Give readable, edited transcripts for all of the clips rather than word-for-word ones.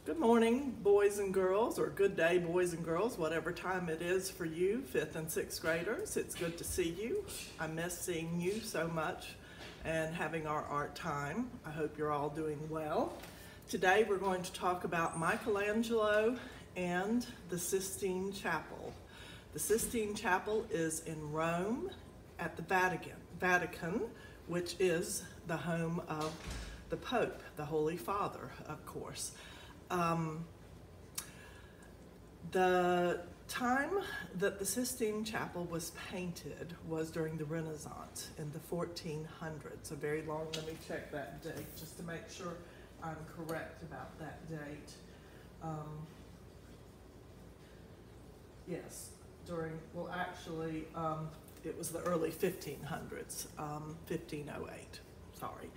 Good morning, boys and girls, or good day, boys and girls, whatever time it is for you, 5th and 6th graders. It's good to see you. I miss seeing you so much and having our art time. I hope you're all doing well. Today we're going to talk about Michelangelo and the Sistine Chapel. The Sistine Chapel is in Rome at the Vatican, which is the home of the Pope, the Holy Father, of course. The time that the Sistine Chapel was painted was during the Renaissance in the 1400s. So very long. Let me check that date just to make sure I'm correct about that date. Yes, it was the early 1500s, 1508. Sorry.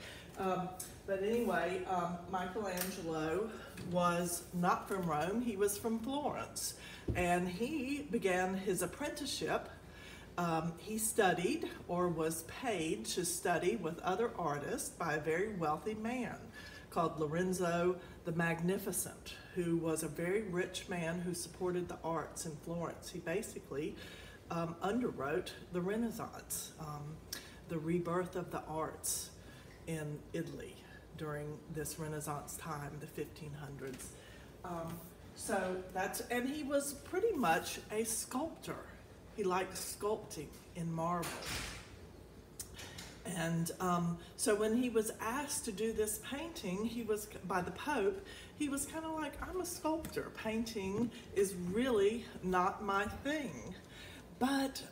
But anyway, Michelangelo was not from Rome, he was from Florence. And he began his apprenticeship. He studied or was paid to study with other artists by a very wealthy man called Lorenzo the Magnificent, who was a very rich man who supported the arts in Florence. He basically underwrote the Renaissance, the rebirth of the arts in Italy during this Renaissance time, the 1500s. And he was pretty much a sculptor. He liked sculpting in marble. And so when he was asked to do this painting, by the Pope, he was kind of like, I'm a sculptor. Painting is really not my thing. But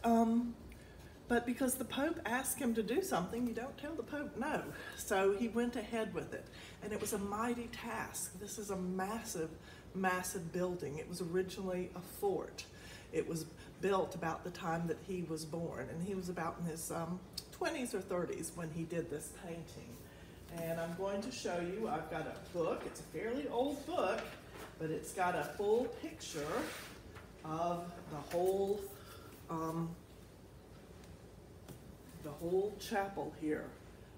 because the Pope asked him to do something, you don't tell the Pope no. So he went ahead with it. And it was a mighty task. This is a massive, massive building. It was originally a fort. It was built about the time that he was born. And he was about in his 20s or 30s when he did this painting. And I'm going to show you, I've got a book. It's a fairly old book, but it's got a full picture of the whole chapel here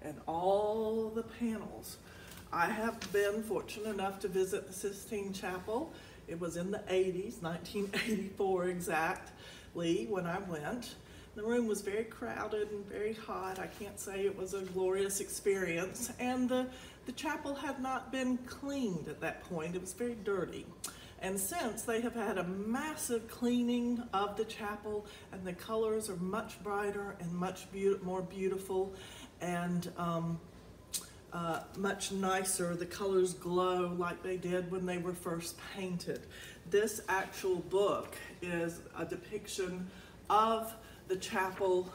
and all the panels. I have been fortunate enough to visit the Sistine Chapel. It was in the 80s, 1984 exactly, when I went. The room was very crowded and very hot. I can't say it was a glorious experience. And the chapel had not been cleaned at that point. It was very dirty. And since, they have had a massive cleaning of the chapel, and the colors are much brighter and much more beautiful and much nicer. The colors glow like they did when they were first painted. This actual book is a depiction of the chapel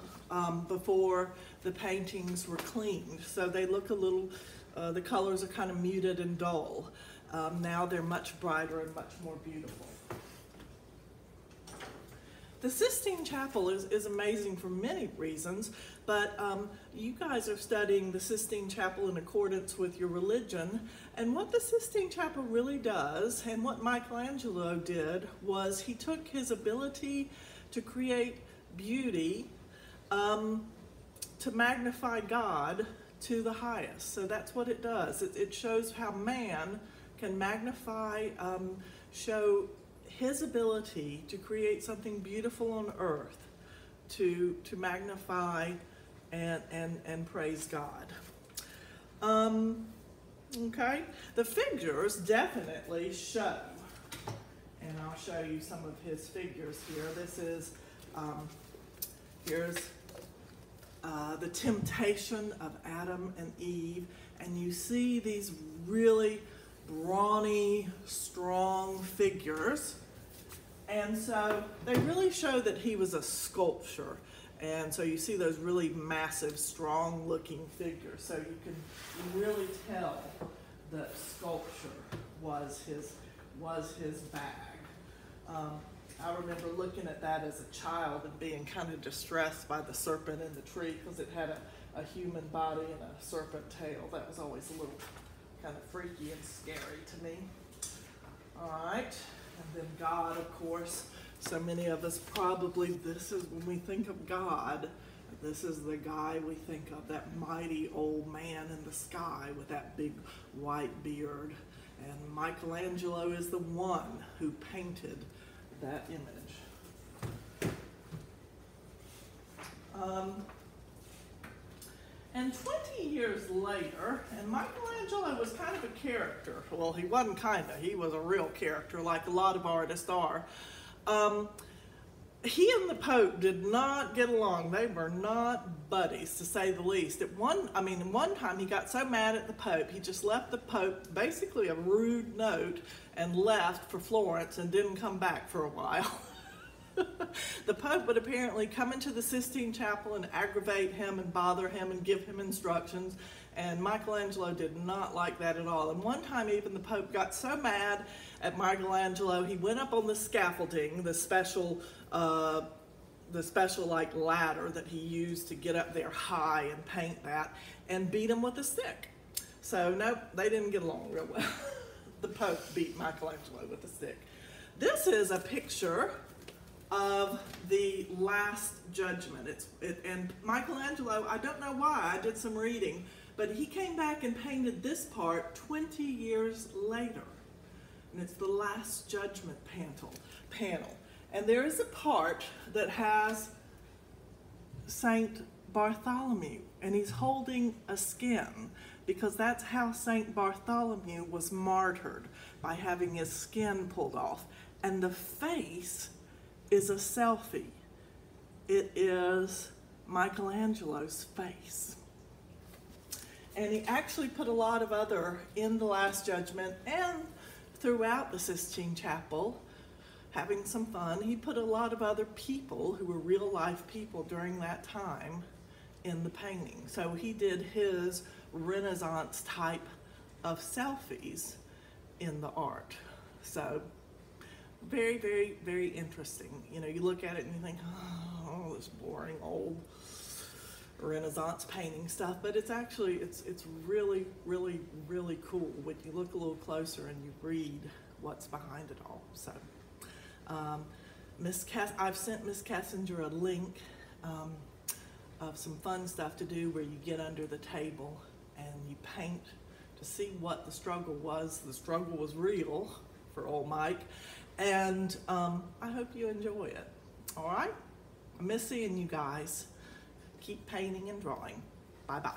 before the paintings were cleaned. So they look a little, the colors are kind of muted and dull. Now they're much brighter and much more beautiful. The Sistine Chapel is amazing for many reasons, but you guys are studying the Sistine Chapel in accordance with your religion, and what the Sistine Chapel really does, and what Michelangelo did, was he took his ability to create beauty to magnify God to the highest. So that's what it does. It shows how man can magnify, show his ability to create something beautiful on earth, to magnify and praise God. Okay, the figures definitely show, and I'll show you some of his figures here. This is, here's the temptation of Adam and Eve, and you see these really brawny, strong figures. And so they really show that he was a sculptor. And so you see those really massive, strong looking figures. So you can really tell that sculpture was his bag. I remember looking at that as a child and being kind of distressed by the serpent in the tree because it had a human body and a serpent tail. That was always a little kind of freaky and scary to me. All right, and then God, of course. So many of us probably, this is when we think of God, this is the guy we think of, that mighty old man in the sky with that big white beard And Michelangelo is the one who painted that image. And 20 years later, and Michelangelo was kind of a character. Well, he wasn't kind of, he was a real character, like a lot of artists are. He and the Pope did not get along. They were not buddies, to say the least. One time he got so mad at the Pope, he just left the Pope basically a rude note and left for Florence and didn't come back for a while. The Pope would apparently come into the Sistine Chapel and aggravate him and bother him and give him instructions, and Michelangelo did not like that at all. And one time even the Pope got so mad at Michelangelo, he went up on the scaffolding, the special like ladder that he used to get up there high and paint that, and beat him with a stick. So nope, they didn't get along real well. The Pope beat Michelangelo with a stick. This is a picture of the Last Judgment. And Michelangelo, I don't know why, I did some reading, but he came back and painted this part 20 years later. And it's the Last Judgment panel. And there is a part that has Saint Bartholomew, and he's holding a skin, because that's how Saint Bartholomew was martyred, by having his skin pulled off. And the face is a selfie. It is Michelangelo's face. And he actually put a lot of other in the Last Judgment and throughout the Sistine Chapel, having some fun. He put a lot of other people who were real life people during that time in the painting. So he did his Renaissance type of selfies in the art. So very, very, very interesting. You know, you look at it and you think, oh, this boring old Renaissance painting stuff, but it's actually, it's really, really, really cool when you look a little closer and you read what's behind it all. So, I've sent Miss Kessinger a link of some fun stuff to do where you get under the table and you paint to see what the struggle was. The struggle was real for old Mike. And I hope you enjoy it. All right? I miss seeing you guys. Keep painting and drawing. Bye-bye.